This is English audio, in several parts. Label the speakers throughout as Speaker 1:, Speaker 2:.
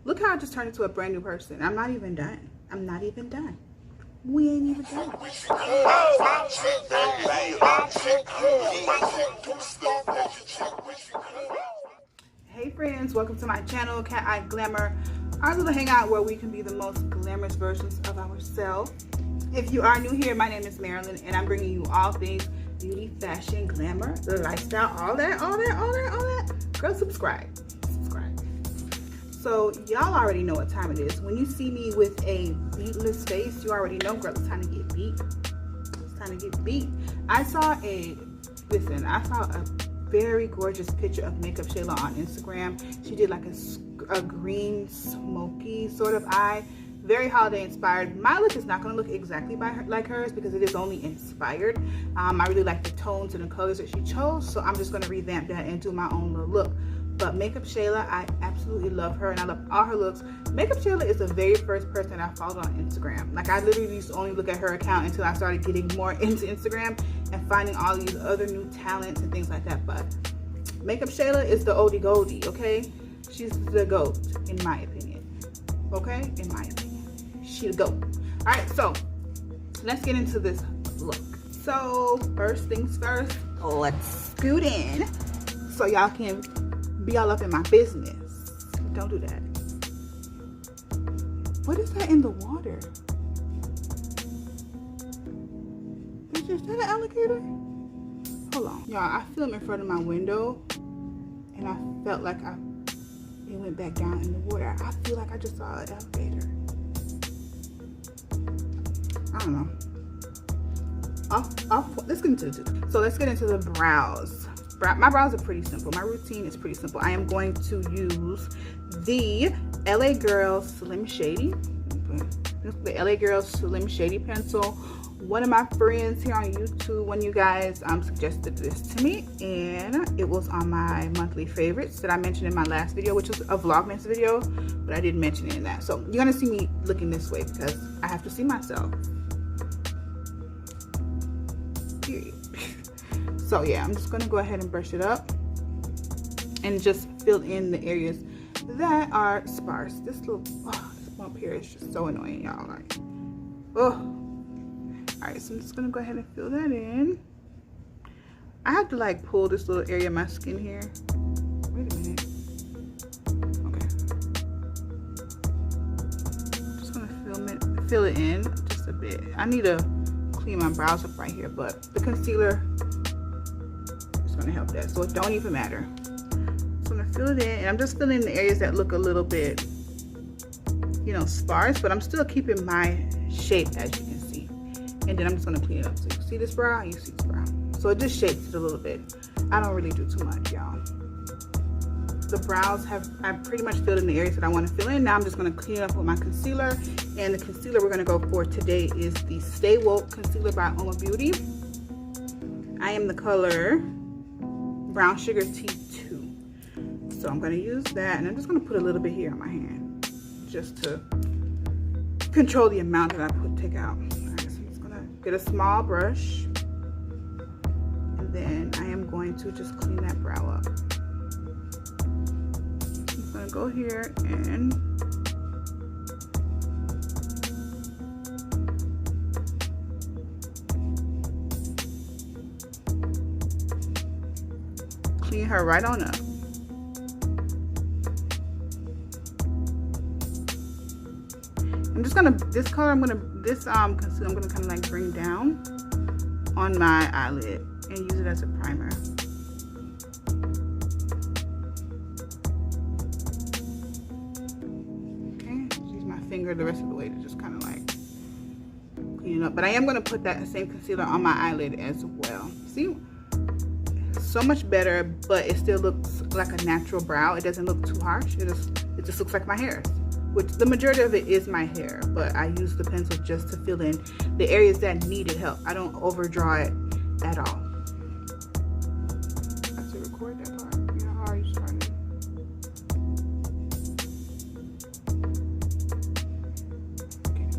Speaker 1: Look how I just turned into a brand new person. I'm not even done. I'm not even done. We ain't even done. Hey friends, welcome to my channel, Cateyeglamour, our little hangout where we can be the most glamorous versions of ourselves. If you are new here, my name is Marilyn, and I'm bringing you all things beauty, fashion, glamour, lifestyle, all that. Girl, subscribe. So y'all already know what time it is. When you see me with a beatless face, you already know, girl, it's time to get beat. It's time to get beat. I saw a very gorgeous picture of Makeup Shayla on Instagram. She did like a green smoky sort of eye, very holiday inspired. My look is not going to look exactly like hers because it is only inspired. I really like the tones and the colors that she chose, so I'm just going to revamp that and do my own little look. But Makeup Shayla, I absolutely love her and I love all her looks. Makeup Shayla is the very first person I followed on Instagram. Like, I literally used to only look at her account until I started getting more into Instagram and finding all these other new talents and things like that. But Makeup Shayla is the oldie goldie, okay? She's the GOAT, in my opinion. Okay? In my opinion. She's the GOAT. Alright, so let's get into this look. So, first things first, let's scoot in so y'all can be all up in my business. Don't do that. What is that in the water? Is that an alligator? Hold on. Y'all, I filmed in front of my window and I felt like it went back down in the water. I feel like I just saw an alligator. I don't know. Let's get into it. So let's get into the brows. My brows are pretty simple. My routine is pretty simple. I am going to use the LA Girl Slim Shady. The LA Girl Slim Shady pencil. One of my friends here on YouTube, one of you guys suggested this to me, and it was on my monthly favorites that I mentioned in my last video, which was a Vlogmas video, but I didn't mention it in that. So you're gonna see me looking this way because I have to see myself. Period. So yeah, I'm just gonna go ahead and brush it up and just fill in the areas that are sparse. This little this bump here is just so annoying, y'all. Like, oh. Alright, so I'm just gonna go ahead and fill that in. I have to like pull this little area of my skin here. Wait a minute. Okay. Just gonna fill it in just a bit. I need to clean my brows up right here, but the concealer is gonna help that, so it don't even matter. So I'm gonna fill it in, and I'm just filling in the areas that look a little bit, you know, sparse, but I'm still keeping my shape, as you can see. And then I'm just gonna clean it up. So you see this brow, you see this brow. So it just shapes it a little bit. I don't really do too much, y'all. The brows I pretty much filled in the areas that I want to fill in. Now I'm just gonna clean it up with my concealer. And the concealer we're gonna go for today is the Stay Woke Concealer by Oma Beauty. I am the color Brown Sugar T2. So I'm gonna use that, and I'm just gonna put a little bit here on my hand, just to control the amount that I take out. Get a small brush, and then I am going to just clean that brow up. I'm going to go here and clean her right on up. I'm just gonna, this concealer I'm gonna kind of like bring down on my eyelid and use it as a primer. Okay, just use my finger the rest of the way to just kind of like clean it up. But I am gonna put that same concealer on my eyelid as well. See, so much better, but it still looks like a natural brow. It doesn't look too harsh. It just looks like my hair. Which the majority of it is my hair, but I use the pencil just to fill in the areas that needed help. I don't overdraw it at all. I have to record that part. You know how you started. Okay.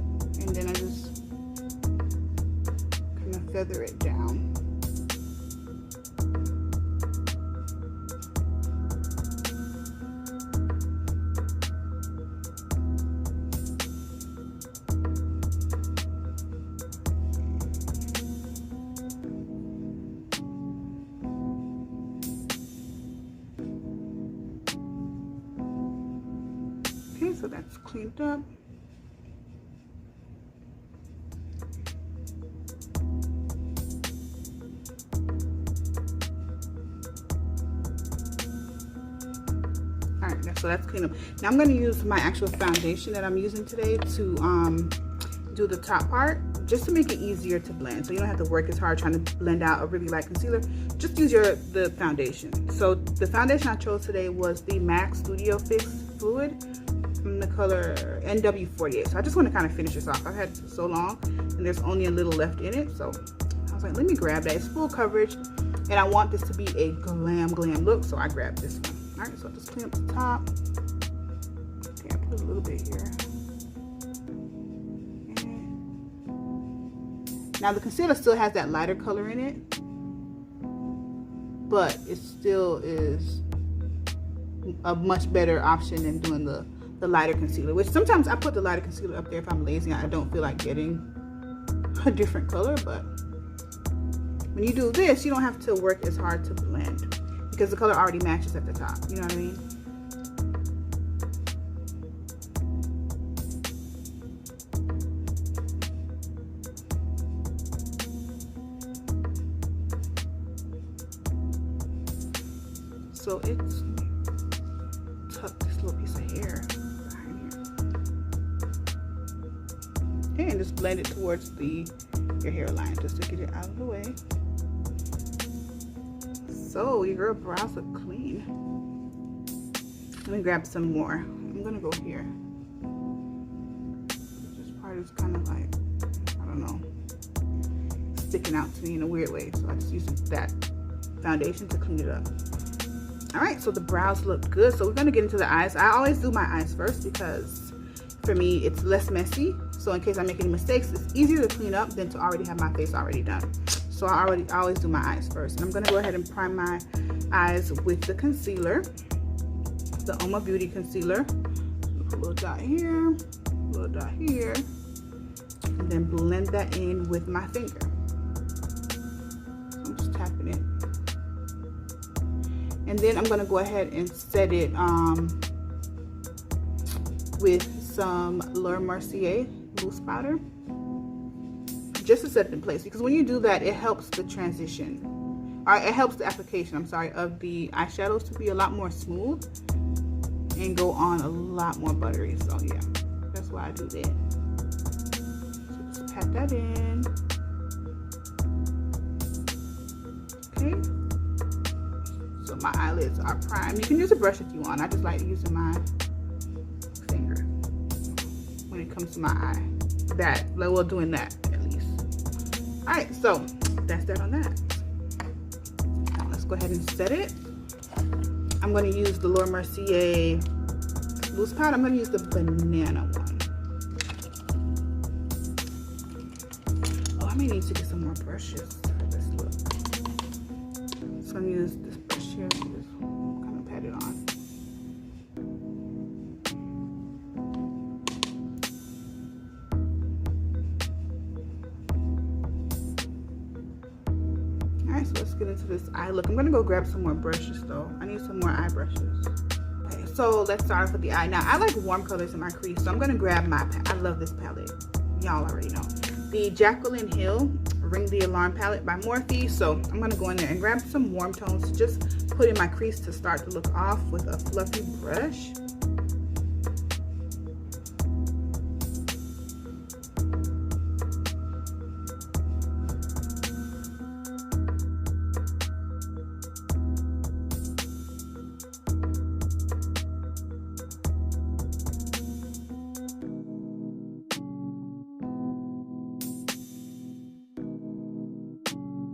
Speaker 1: And then I just kind of feather it down. so that's cleaned up. So that's clean up. Now I'm going to use my actual foundation that I'm using today to do the top part, just to make it easier to blend, so you don't have to work as hard trying to blend out a really light concealer. Just use the foundation. So the foundation I chose today was the MAC Studio Fix Fluid from the color NW48. So I just want to kind of finish this off. I've had it so long and there's only a little left in it, so I was like, let me grab that. It's full coverage and I want this to be a glam look, so I grabbed this one. All right, so I'll just clean up the top. Okay, I put a little bit here. And now the concealer still has that lighter color in it, but it still is a much better option than doing the lighter concealer, which sometimes I put the lighter concealer up there if I'm lazy and I don't feel like getting a different color. But when you do this, you don't have to work as hard to blend, because the color already matches at the top, you know what I mean? So it's tuck this little piece of hair behind here. Okay, and just blend it towards your hairline just to get it out of the way. So your girl brows look clean. Let me grab some more. I'm gonna go here. This part is kind of like, I don't know, sticking out to me in a weird way. So I just use that foundation to clean it up. All right, so the brows look good. So we're gonna get into the eyes. I always do my eyes first because for me it's less messy. So in case I make any mistakes, it's easier to clean up than to already have my face already done. So I always do my eyes first. And I'm gonna go ahead and prime my eyes with the concealer, the Oma Beauty concealer. Put a little dot here, a little dot here, and then blend that in with my finger. I'm just tapping it. And then I'm gonna go ahead and set it with some Laura Mercier loose powder, just to set it in place, because when you do that, it helps the transition, or it helps the application, I'm sorry, of the eyeshadows to be a lot more smooth and go on a lot more buttery. So yeah, that's why I do that. So just pat that in. Okay. So my eyelids are primed. You can use a brush if you want. I just like using my finger when it comes to my eye. Well, doing that at least. All right, so that's that on that. Now let's go ahead and set it. I'm going to use the Laura Mercier loose powder. I'm going to use the banana one. Oh, I may need to get some more brushes for this look. So I'm going to use this brush here to just kind of pat it on. So let's get into this eye look. I'm gonna go grab some more brushes though. I need some more eye brushes. Okay, so let's start off with the eye. Now I like warm colors in my crease, so I'm gonna grab my, I love this palette. Y'all already know. The Jaclyn Hill Ring the Alarm palette by Morphe. So I'm gonna go in there and grab some warm tones to just put in my crease to start to look off with a fluffy brush.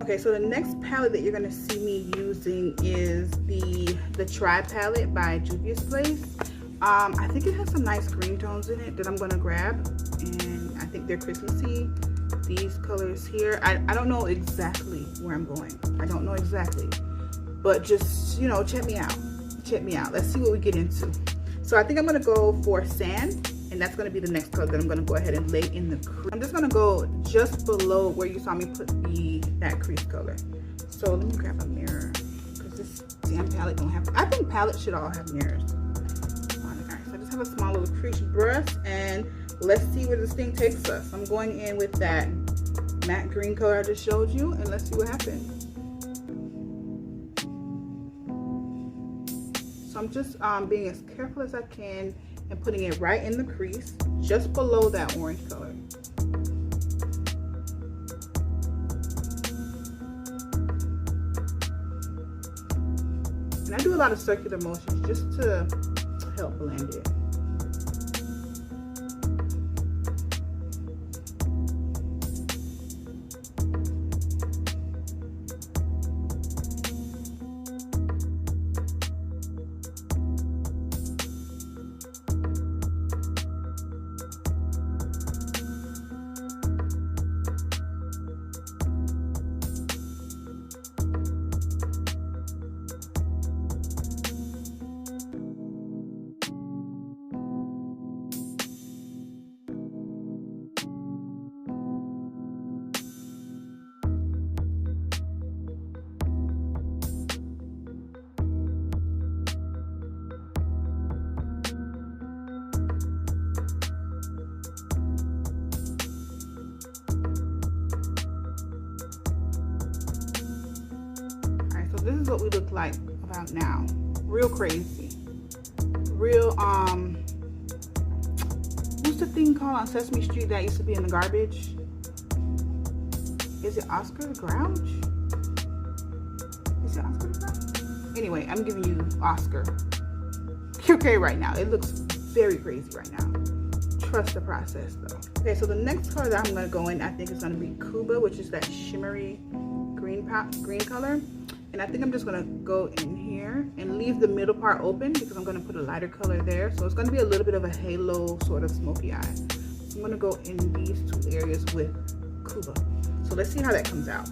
Speaker 1: Okay, so the next palette that you're gonna see me using is the Try palette by Juvia's Place. I think it has some nice green tones in it that I'm gonna grab, and I think they're Christmassy. These colors here, I don't know exactly where I'm going. I don't know exactly, but just, you know, check me out. Check me out. Let's see what we get into. So I think I'm gonna go for Sand, and that's gonna be the next color that I'm gonna go ahead and lay in the crease. I'm just gonna go just below where you saw me put that crease color. So let me grab a mirror, because this damn palette don't have, I think palettes should all have mirrors on it. All right, so I just have a small little crease brush, and let's see where this thing takes us. I'm going in with that matte green color I just showed you, and let's see what happens. So I'm just being as careful as I can and putting it right in the crease, just below that orange color. And I do a lot of circular motions just to help blend it. This is what we look like about now. Real crazy. Real, what's the thing called on Sesame Street that used to be in the garbage? Is it Oscar the Grouch? Is it Oscar the Grouch? Anyway, I'm giving you Oscar. Okay, right now. It looks very crazy right now. Trust the process though. Okay, so the next color that I'm gonna go in, I think is gonna be Cuba, which is that shimmery green color. And I think I'm just gonna go in here and leave the middle part open because I'm gonna put a lighter color there. So it's gonna be a little bit of a halo sort of smoky eye. So I'm gonna go in these two areas with Cuba. So let's see how that comes out.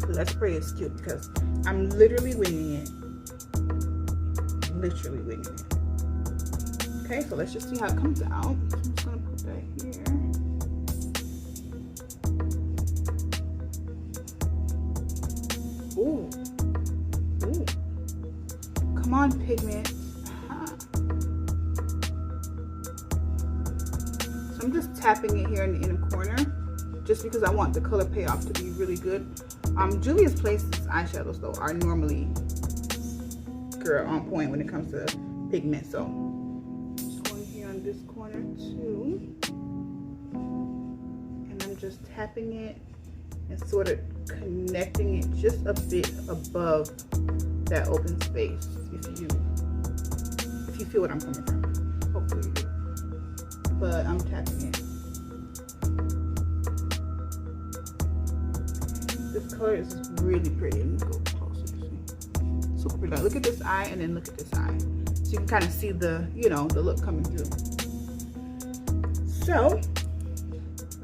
Speaker 1: Let's pray it's cute because I'm literally winging it. Literally winging it. Okay, so let's just see how it comes out. So I'm just gonna put that here. Ooh. Ooh. Come on, pigment. So I'm just tapping it here in the inner corner just because I want the color payoff to be really good. Juvia's Place's eyeshadows though are normally on point when it comes to pigment. So just going here on this corner too. And I'm just tapping it and sort of connecting it just a bit above that open space, if you feel what I'm coming from. Hopefully you do. But I'm tapping it. This color is really pretty. Let me go closer to see. Super pretty. Look at this eye and then look at this eye. So you can kind of see the, the look coming through. So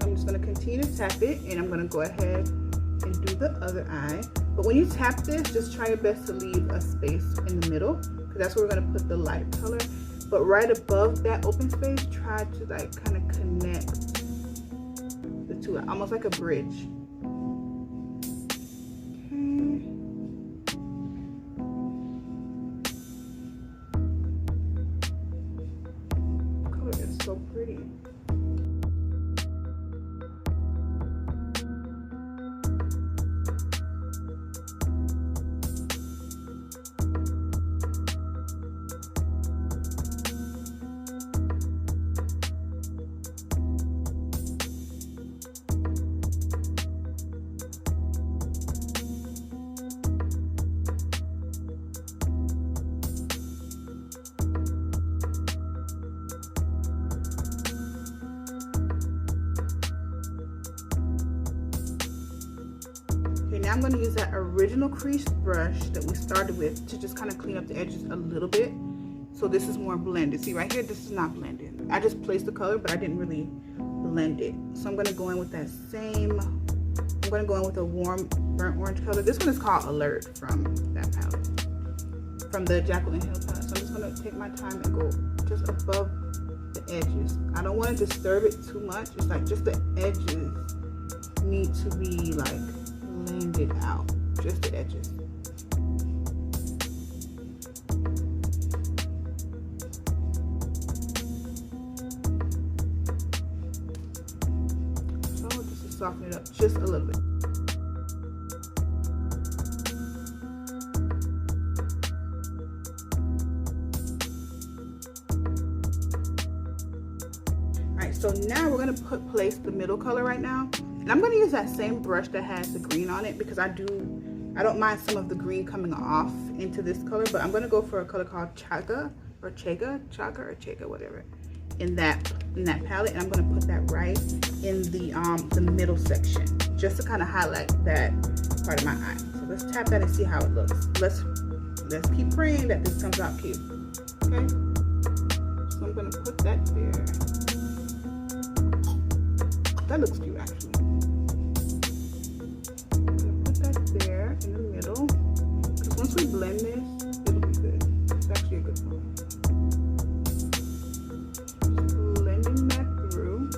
Speaker 1: I'm just going to continue to tap it, and I'm going to go ahead and do the other eye. But when you tap this, just try your best to leave a space in the middle because that's where we're going to put the light color. But right above that open space, try to like kind of connect the two, almost like a bridge. Okay. Color is so pretty. Now I'm going to use that original crease brush that we started with to just kind of clean up the edges a little bit. So this is more blended. See right here, this is not blended. I just placed the color, but I didn't really blend it. So I'm going to go in with that same, I'm going to go in with a warm burnt orange color. This one is called Alert from that palette, from the Jacqueline Hill palette. So I'm just going to take my time and go just above the edges. I don't want to disturb it too much. It's like just the edges need to be like blended out, just the edges. soften it up just a little bit. Alright, so now we're going to place the middle color right now. And I'm going to use that same brush that has the green on it because I don't mind some of the green coming off into this color, but I'm going to go for a color called Chaga, whatever, in that palette, and I'm going to put that right in the middle section just to kind of highlight that part of my eye. So let's tap that and see how it looks. Let's keep praying that this comes out cute. Okay, so I'm going to put that there. That looks cute actually. I'm going to put that there in the middle because once we blend this, it'll be good. It's actually a good color. Blending that through.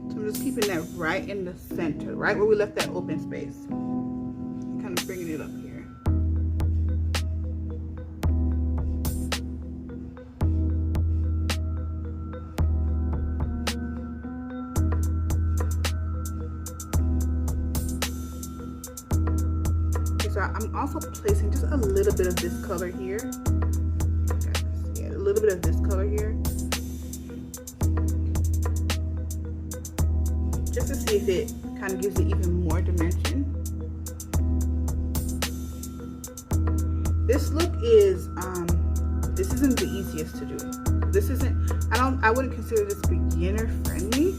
Speaker 1: So I'm just keeping that right in the center, right where we left that open space. Kind of bringing it up here. So I'm also placing just a little bit of this color here. Yeah, a little bit of this color here. Just to see if it kind of gives it even more dimension. This look is, this isn't the easiest to do. This isn't, I wouldn't consider this beginner friendly.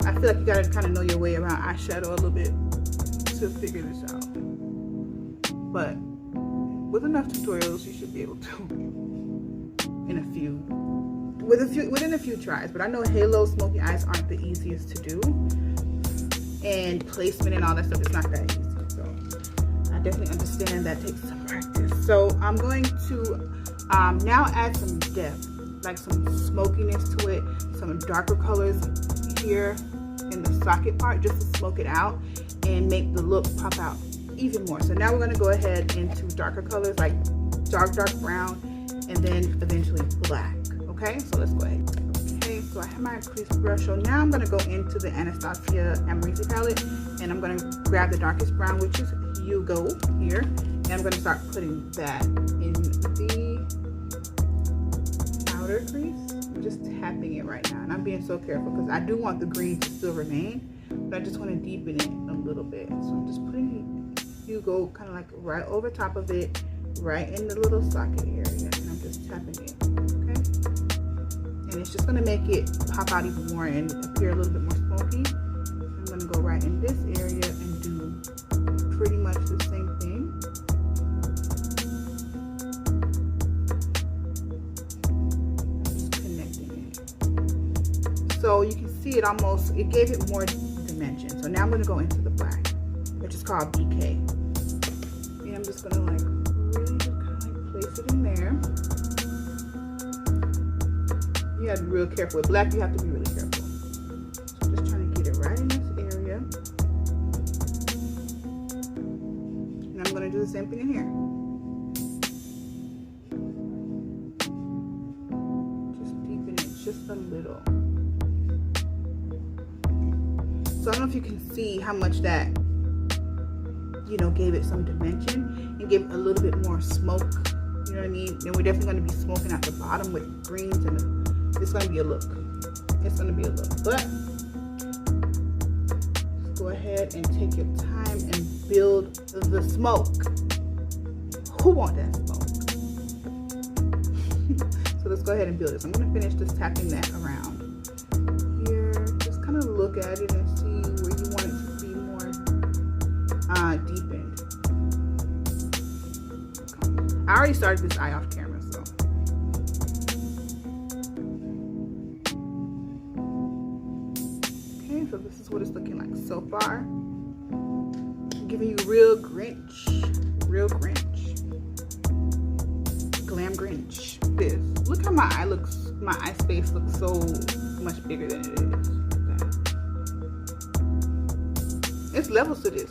Speaker 1: I feel like you gotta kind of know your way around eyeshadow a little bit to figure this out. But with enough tutorials, you should be able to within a few tries. But I know halo smoky eyes aren't the easiest to do, and placement and all that stuff is not that easy. So I definitely understand that takes some practice. So I'm going to now add some depth, like some smokiness to it, some darker colors here in the socket part, just to smoke it out and make the look pop out even more. So now we're going to go ahead into darker colors like dark brown and then eventually black. Okay, so let's go ahead. Okay, so I have my crease brush. So now I'm going to go into the Anastasia Amrezy palette and I'm going to grab the darkest brown, which is Hugo here, and I'm going to start putting that in the outer crease. I'm just tapping it right now, and I'm being so careful because I do want the green to still remain, but I just want to deepen it a little bit. So I'm just putting Hugo kind of like right over top of it, right in the little socket area, and I'm just tapping it. Okay, and it's just going to make it pop out even more and appear a little bit more smoky. I'm going to go right in this area and do pretty much the same thing. Just connecting it. So you can see it gave it more dimension. So now I'm going to go into the black, which is called BK. And I'm just going to like really just kind of like place it in there. You have to be real careful. With black, you have to be really careful. So just trying to get it right in this area. And I'm going to do the same thing in here. Just deepen it just a little. So I don't know if you can see how much that, you know, gave it some dimension and gave it a little bit more smoke. You know what I mean? And we're definitely going to be smoking out the bottom with greens, and it's going to be a look. It's going to be a look. But just go ahead and take your time and build the smoke. Who wants that smoke? So let's go ahead and build it. So I'm going to finish just tapping that around here. Just kind of look at it and see where you want it to be more deepened. Okay. I already started this eye off camera, so. Okay, so this is what it's looking like so far. I'm giving you real Grinch. Glam Grinch. This. Look how my eye space looks so much bigger than it is. It's levels to this.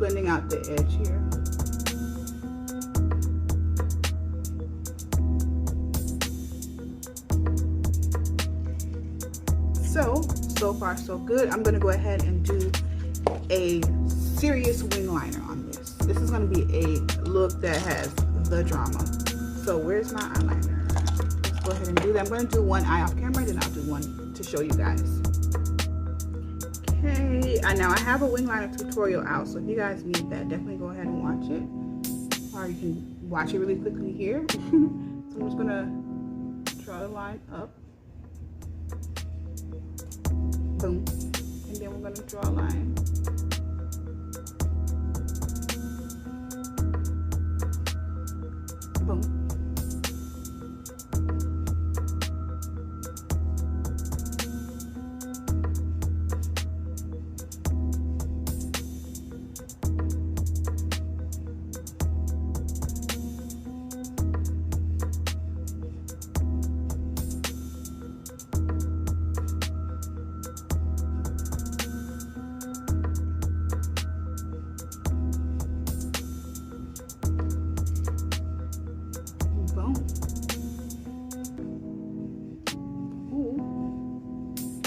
Speaker 1: blending out the edge here. So far so good. I'm gonna go ahead and do a serious wing liner on this. This is gonna be a look that has the drama. So where's my eyeliner? Let's go ahead and do that. I'm gonna do one eye off camera, then I'll do one to show you guys. Okay, now I have a wing liner tutorial out, so if you guys need that, definitely go ahead and watch it. Or you can watch it really quickly here. So I'm just gonna draw the line up. Boom. And then we're gonna draw a line. Boom.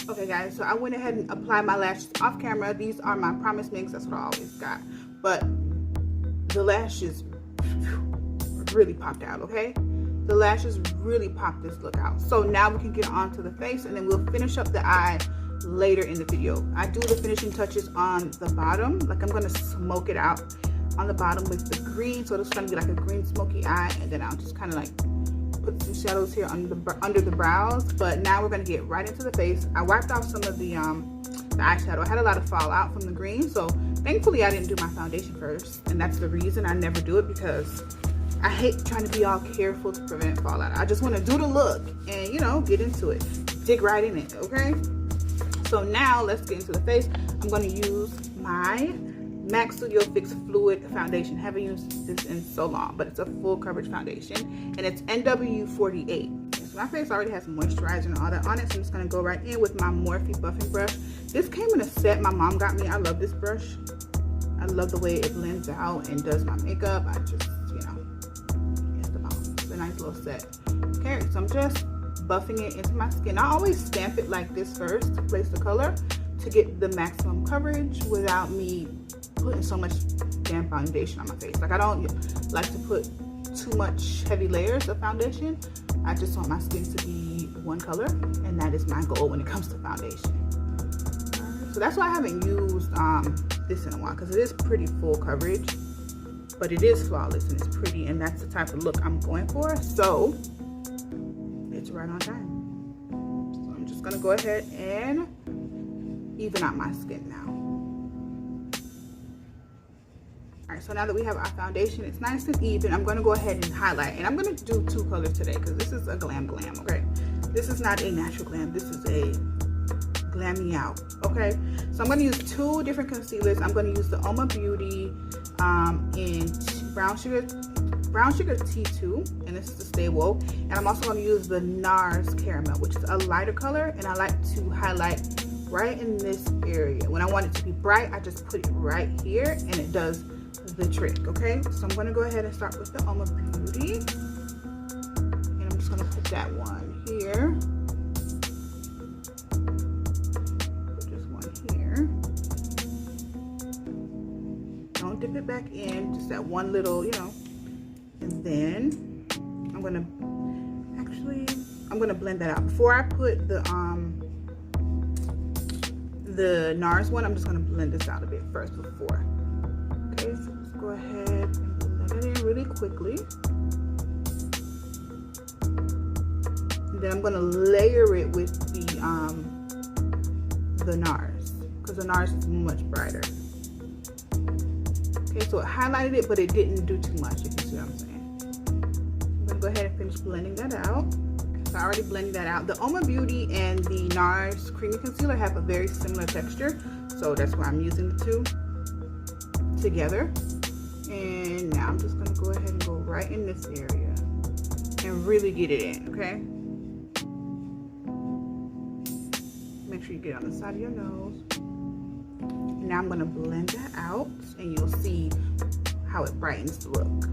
Speaker 1: Okay guys, so I went ahead and applied my lashes off camera. These are my Promise Minks, that's what I always got. But the lashes really popped out, okay? The lashes really popped this look out. So now we can get on to the face, and then we'll finish up the eye later in the video. I do the finishing touches on the bottom. Like I'm gonna smoke it out on the bottom with the green. So it's gonna be like a green smoky eye, and then I'll just kind of like put some shadows here under the brows. But now we're gonna get right into the face. I wiped off some of the eyeshadow. I had a lot of fallout from the green, so thankfully I didn't do my foundation first, and that's the reason I never do it, because I hate trying to be all careful to prevent fallout. I just want to do the look and, you know, get into it, dig right in it. Okay, so now let's get into the face. I'm going to use my MAC Studio Fix Fluid Foundation. Haven't used this in so long, but it's a full coverage foundation, and it's NW48. So my face already has moisturizer and all that on it, so I'm just gonna go right in with my Morphe buffing brush. This came in a set my mom got me. I love this brush. I love the way it blends out and does my makeup. I just, you know, it's the bomb. It's a nice little set. Okay, so I'm just buffing it into my skin. I always stamp it like this first to place the color to get the maximum coverage without me putting so much damn foundation on my face. Like I don't like to put too much heavy layers of foundation. I just want my skin to be one color, and that is my goal when it comes to foundation. Right, so that's why I haven't used this in a while, because it is pretty full coverage, but it is flawless and it's pretty, and that's the type of look I'm going for. So it's right on time. So I'm just gonna go ahead and even out my skin now. Alright, so now that we have our foundation, it's nice and even, I'm going to go ahead and highlight. And I'm going to do two colors today, because this is a glam, okay? This is not a natural glam. This is a glammy out, okay? So I'm going to use two different concealers. I'm going to use the Oma Beauty in Brown Sugar T2, and this is the Stay Woke. And I'm also going to use the NARS Caramel, which is a lighter color, and I like to highlight right in this area. When I want it to be bright, I just put it right here, and it does the trick. Okay, so I'm going to go ahead and start with the Oma Beauty, and I'm just going to put that one here, put this one here, don't dip it back in, just that one little, you know, and then I'm going to blend that out. Before I put the NARS one, I'm just going to blend this out a bit first before. Okay, so let's go ahead and blend it in really quickly. And then I'm going to layer it with the NARS, because the NARS is much brighter. Okay, so it highlighted it, but it didn't do too much, if you see what I'm saying. I'm going to go ahead and finish blending that out. So I already blended that out. The Oma Beauty and the NARS Creamy Concealer have a very similar texture, so that's why I'm using the two together. And now I'm just going to go ahead and go right in this area and really get it in, okay? Make sure you get on the side of your nose. Now I'm going to blend that out and you'll see how it brightens the look.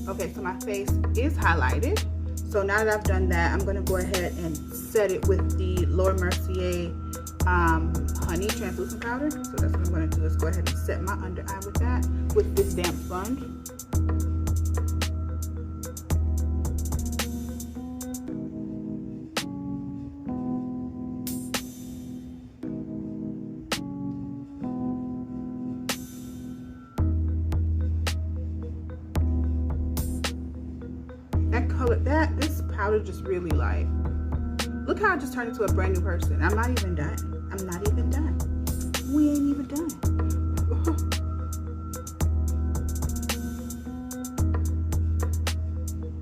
Speaker 1: Okay, so my face is highlighted. So now that I've done that, I'm gonna go ahead and set it with the Laura Mercier Honey Translucent Powder. So that's what I'm gonna do, is go ahead and set my under eye with that, with this damp sponge. This powder just really like, look how I just turned into a brand new person. I'm not even done. I'm not even done. We ain't even done.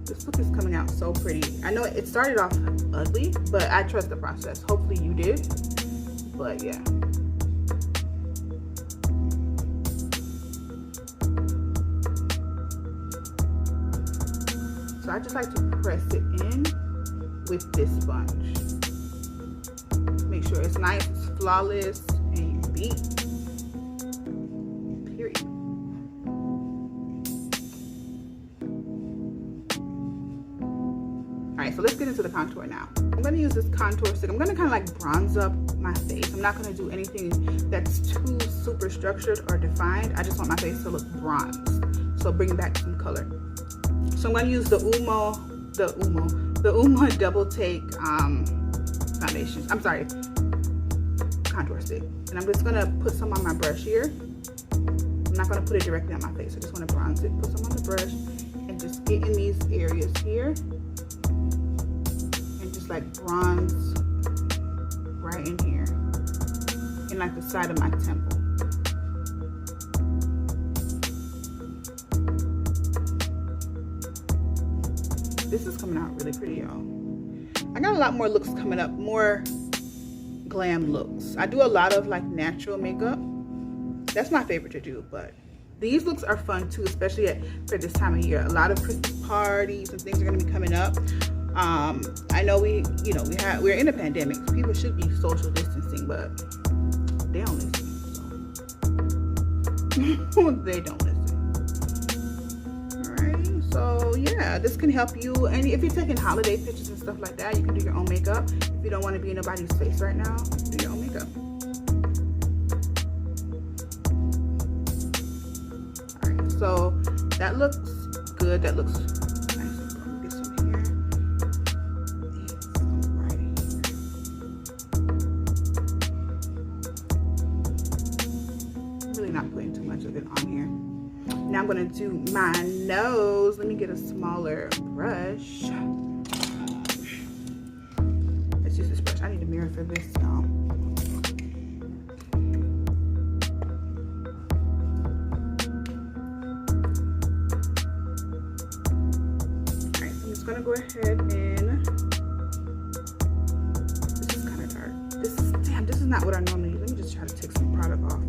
Speaker 1: This look is coming out so pretty. I know it started off ugly, but I trust the process. Hopefully you did, but yeah. I just like to press it in with this sponge. Make sure it's nice, it's flawless, and you beat. Period. Alright, so let's get into the contour now. I'm going to use this contour stick. I'm going to kind of like bronze up my face. I'm not going to do anything that's too super structured or defined. I just want my face to look bronzed. So bring back some color. So I'm going to use the Umo Double Take foundation. I'm sorry, contour stick. And I'm just going to put some on my brush here. I'm not going to put it directly on my face. I just want to bronze it. Put some on the brush and just get in these areas here. And just like bronze right in here. In like the side of my temple. This is coming out really pretty, y'all. I got a lot more looks coming up, more glam looks. I do a lot of like natural makeup. That's my favorite to do, but these looks are fun too, especially for this time of year. A lot of Christmas parties and things are gonna be coming up. I know we're in a pandemic. So people should be social distancing, but they don't listen. So. They don't listen. So yeah, this can help you. And if you're taking holiday pictures and stuff like that, you can do your own makeup. If you don't want to be in nobody's face right now, do your own makeup. All right, so that looks good. That looks nice. Let me get some here. And some right here. I'm really not putting too much of it on here. Now I'm gonna do my nose. Let me get a smaller brush. Let's use this brush. I need a mirror for this, y'all. Alright, so I'm just gonna go ahead and, this is kind of dark. This is not what I normally use. Let me just try to take some product off.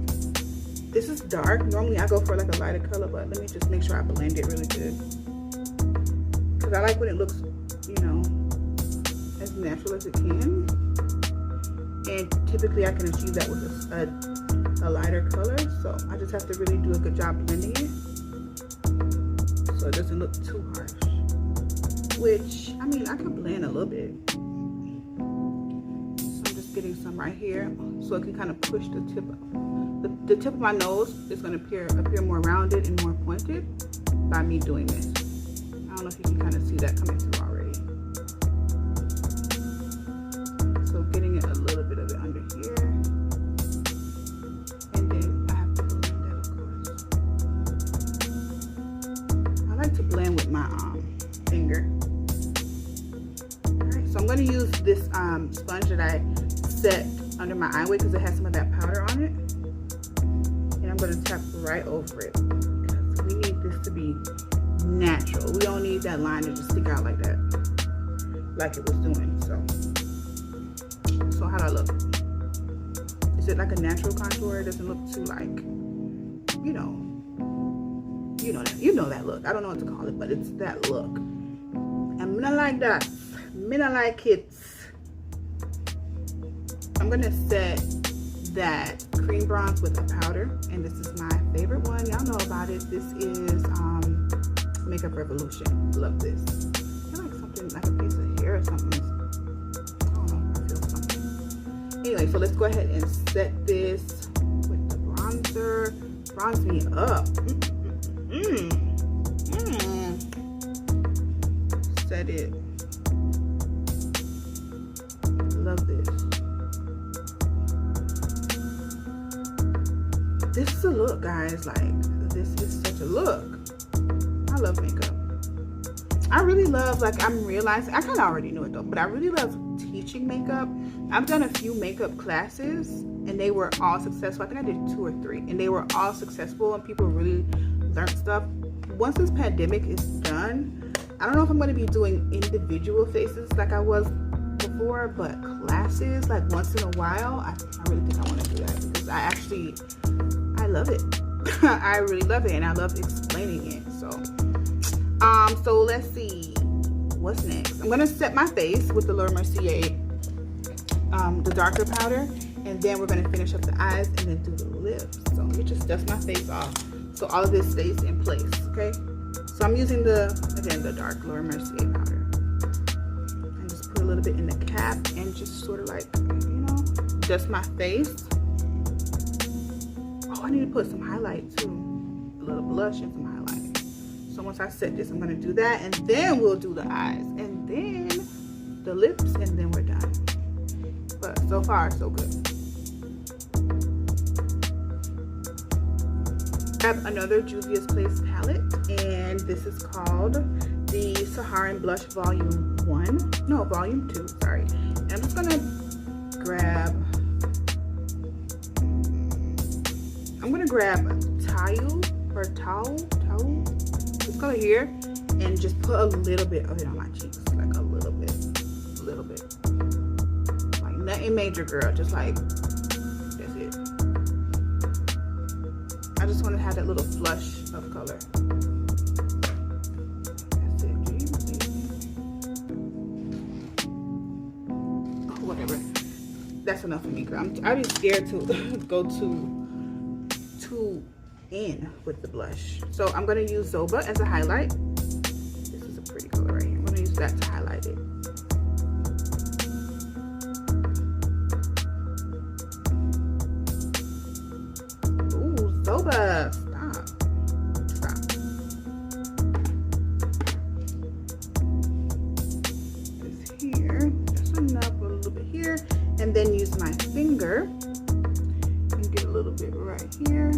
Speaker 1: This is dark. Normally I go for like a lighter color, but let me just make sure I blend it really good. Because I like when it looks, you know, as natural as it can. And typically I can achieve that with a lighter color. So I just have to really do a good job blending it so it doesn't look too harsh. Which, I mean, I could blend a little bit. So I'm just getting some right here so it can kind of push the tip up. The tip of my nose is going to appear more rounded and more pointed by me doing this. I don't know if you can kind of see that coming through already. So getting it a little bit of it under here. And then I have to blend that, of course. I like to blend with my finger. Alright, so I'm going to use this sponge that I set under my eyelid because it has some of that powder on it. And I'm going to tap right over it because we need this to be natural. We don't need that line to just stick out like that, like it was doing. So how do I look? Is it like a natural contour? It doesn't look too like, you know that look. I don't know what to call it, but it's that look. And me not like that. Me not like it. I'm gonna set that cream bronze with a powder, and this is my favorite one. Y'all know about it. This is Makeup Revolution. Love this. I feel like something like a piece of hair or something. I don't know. I feel something. Anyway, so let's go ahead and set this with the bronzer. Bronze me up. Set it. Love this. This is a look, guys. Like, this is such a look. I love makeup. I really love, like, I'm realizing, I kind of already knew it though, but I really love teaching makeup. I've done a few makeup classes and they were all successful. I think I did 2 or 3 and they were all successful and people really learned stuff. Once this pandemic is done, I don't know if I'm going to be doing individual faces like I was before, but classes like once in a while, I really think I want to do that because I love it. I really love it and I love explaining it. So let's see what's next. I'm gonna set my face with the Laura Mercier the darker powder, and then we're gonna finish up the eyes and then do the lips. So let me just dust my face off so all of this stays in place. Okay, so I'm using the dark Laura Mercier powder and just put a little bit in the cap and just sort of like, dust my face. I need to put some highlight too, a little blush and some highlight. So once I set this, I'm gonna do that, and then we'll do the eyes, and then the lips, and then we're done. But so far, so good. I have another Juvia's Place palette, and this is called the Saharan Blush Volume 2, sorry. And I'm just gonna grab towel, this color here, and just put a little bit of it on my cheeks, like a little bit, like nothing major, girl, just like, that's it. I just want to have that little flush of color. That's it. Do you see me? Oh, whatever. That's enough for me, girl. I'd be scared to go too in with the blush. So I'm going to use Zoba as a highlight. This is a pretty color right here. I'm going to use that to highlight it. Ooh, Zoba, stop. This here, just enough, a little bit here, and then use my finger and get a little bit right here.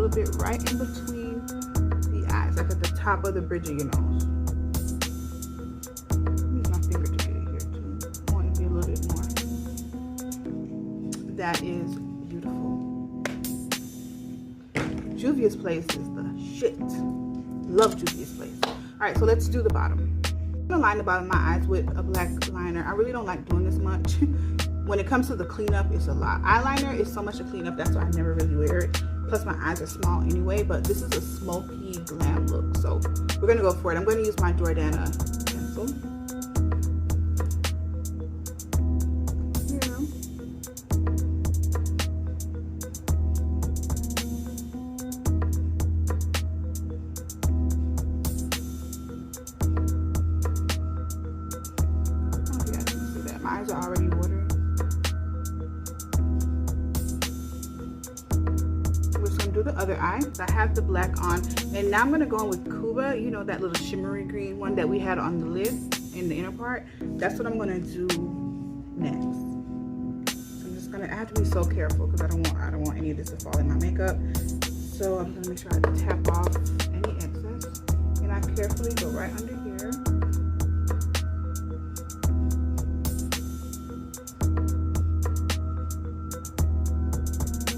Speaker 1: Bit right in between the eyes, like at the top of the bridge of your nose. Use my finger to get it here too. I want it to be a little bit more. That is beautiful. Juvia's Place is the shit. Love Juvia's Place. All right, so let's do the bottom. I'm gonna line the bottom of my eyes with a black liner. I really don't like doing this much. When it comes to the cleanup, it's a lot. Eyeliner is so much to clean up, that's why I never really wear it. Plus my eyes are small anyway, but this is a smoky glam look, so we're gonna go for it. I'm gonna use my Jordana pencil. My eyes are already watering. We're just gonna do the other eye. So I have the black on, and now I'm gonna go in with Cuba. You know, that little shimmery green one that we had on the lid in the inner part. That's what I'm gonna do next. So I'm just gonna. I have to be so careful because I don't want any of this to fall in my makeup. So I'm gonna make sure I tap off any excess, and I carefully go right under here.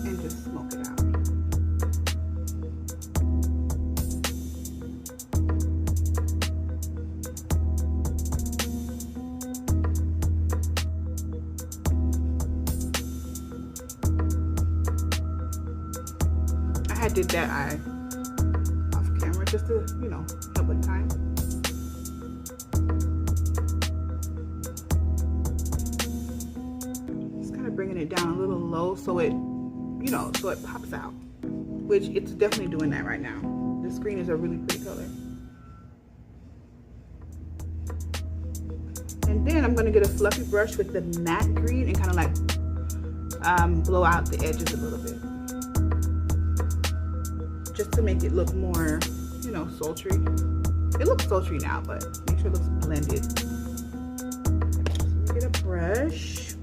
Speaker 1: And just smoke it out. I did that eye off camera just to, you know, help with time. Just kind of bringing it down a little low so it, you know, so it pops out, which it's definitely doing that right now. This green is a really pretty color. And then I'm gonna get a fluffy brush with the matte green and kind of like blow out the edges a little bit. Just to make it look more, you know, sultry. It looks sultry now, but make sure it looks blended. So get a brush.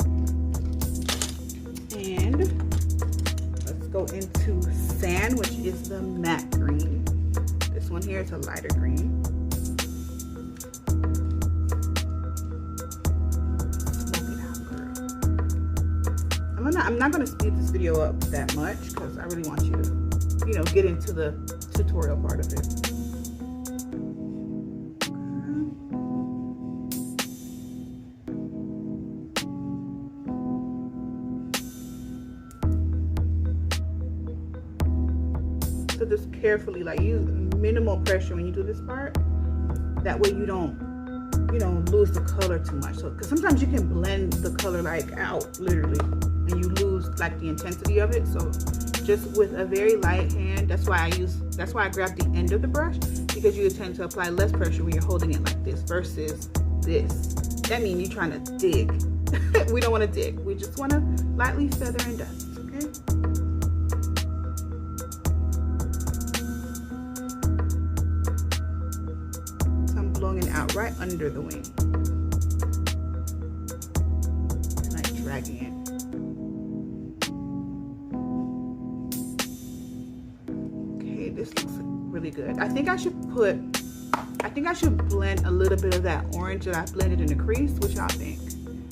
Speaker 1: And let's go into Sand, which is the matte green. This one here is a lighter green. Smoke it out, girl. I'm not gonna speed this video up that much because I really want you to, you know, get into the tutorial part of it. So just carefully, like, use minimal pressure when you do this part. That way you don't, you know, lose the color too much. So, because sometimes you can blend the color like out, literally, and you lose like the intensity of it. So just with a very light hand, that's why I grab the end of the brush, because you tend to apply less pressure when you're holding it like this versus this. That means you're trying to dig. We don't want to dig. We just want to lightly feather and dust, okay? So I'm blowing it out right under the wing. And like dragging it. This looks really good. I think I should blend a little bit of that orange that I blended in the crease. What y'all think?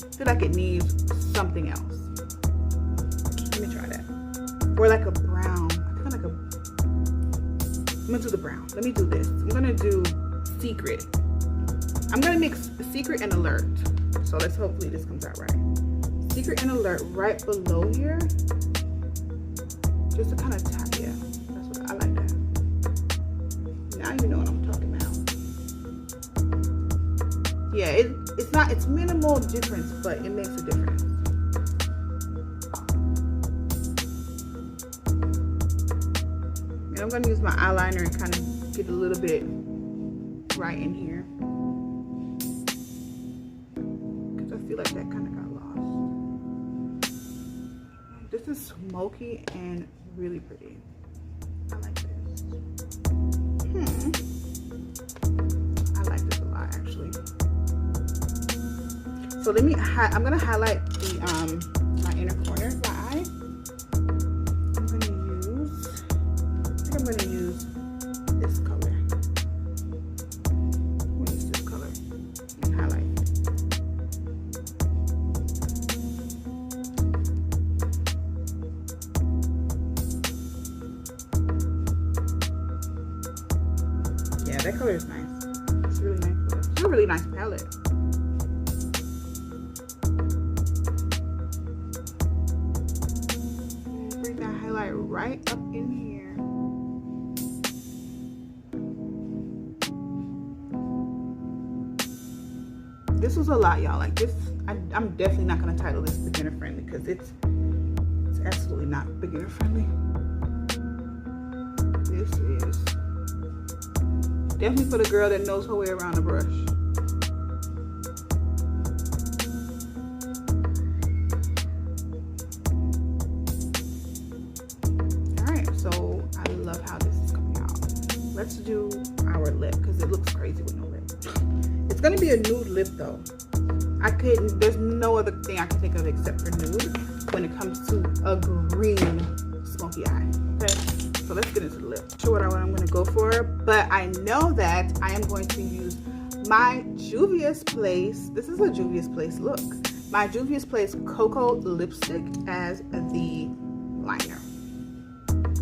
Speaker 1: I feel like it needs something else. Let me try that. Or like a brown. I feel like I'm gonna do the brown. Let me do this. I'm gonna do Secret. I'm gonna mix Secret and Alert. So let's hopefully this comes out right. Secret and Alert right below here. Just to kind of tap, yeah. I like that. Now you know what I'm talking about. Yeah, it's minimal difference, but it makes a difference. And I'm gonna use my eyeliner and kind of get a little bit right in here. Because I feel like that kind of got lost. This is Smokey and really pretty. I like this. I like this a lot, actually. So let me, I'm gonna highlight the my inner corner of my eye. I'm gonna use this color. I'm gonna use this color and highlight. Yeah, that color is nice. It's really nice. It's a really nice palette. And bring that highlight right up in here. This was a lot, y'all. Like this, I'm definitely not gonna title this beginner friendly because it's absolutely not beginner friendly. This is definitely for the girl that knows her way around a brush. let's do our lip because it looks crazy with no lip. It's gonna be a nude lip though. There's no other thing I can think of except for nude when it comes to a green smoky eye. Okay, so let's get into the lip. Not sure what I'm gonna go for, but I know that I am going to use my Juvia's Place. This is a Juvia's Place look. My Juvia's Place Cocoa lipstick as the liner.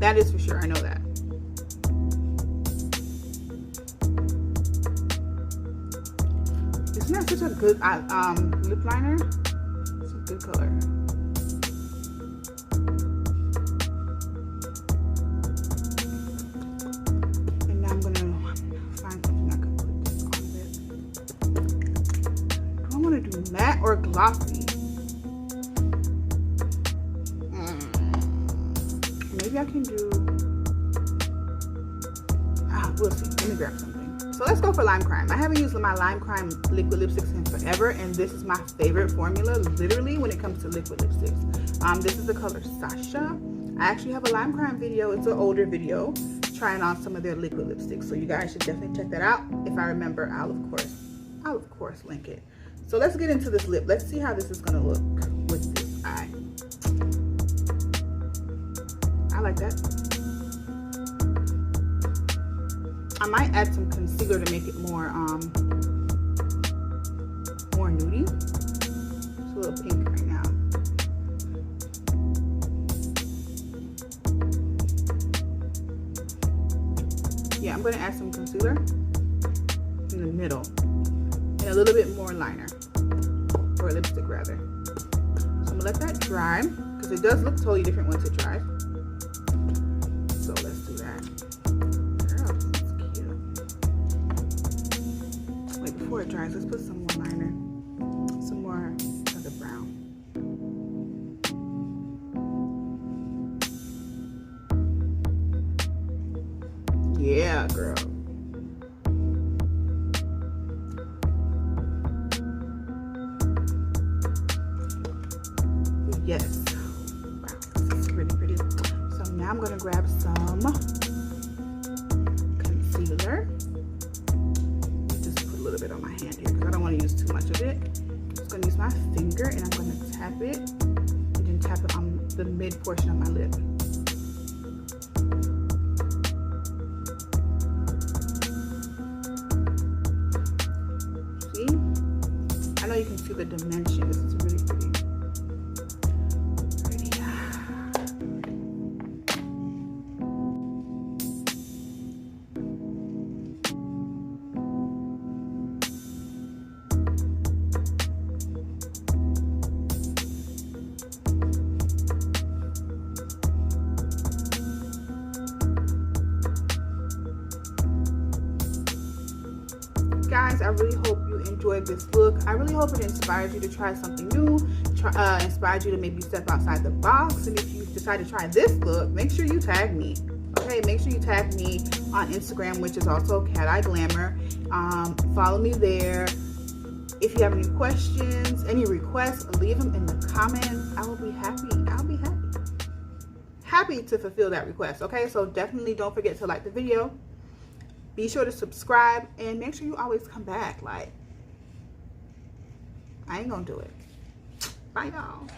Speaker 1: That is for sure, I know that. Isn't that such a good lip liner? It's a good color. And now I'm gonna find something I can put this on with. Do I want to do matte or glossy? Maybe I can do, we'll see. Let me grab something. So let's go for Lime Crime. I haven't used my Lime Crime liquid lipsticks in forever, and this is my favorite formula, literally, when it comes to liquid lipsticks. This is the color Sasha. I actually have a Lime Crime video. It's an older video trying on some of their liquid lipsticks, so you guys should definitely check that out. If I remember, I'll of course link it. So let's get into this lip. Let's see how this is gonna look with this eye. I like that. I might add some concealer to make it more nudie. It's a little pink right now. Yeah, I'm gonna add some concealer in the middle and a little bit more liner, or lipstick rather. So I'm gonna let that dry because it does look totally different once it dries. So let's do that. Girl, this is cute. Wait, before it dries, let's put some more liner. Some more of the brown. Yeah, girl. Yes. Wow, this is really pretty. So now I'm gonna grab some concealer. Just put a little bit on my hand here because I don't want to use too much of it. I'm just gonna use my finger and I'm gonna tap it and then tap it on the mid portion of my lip. See? I know you can see the dimension. This is really pretty. Guys, I really hope you enjoyed this look. I really hope it inspires you to try something new, inspired you to maybe step outside the box. And if you decide to try this look, make sure you tag me. Okay, make sure you tag me on Instagram, which is also Cateyeglamour. Follow me there. If you have any questions, any requests, leave them in the comments. I will be happy. I'll be happy to fulfill that request. Okay, so definitely don't forget to like the video. Be sure to subscribe and make sure you always come back. Like, I ain't gonna do it. Bye, y'all.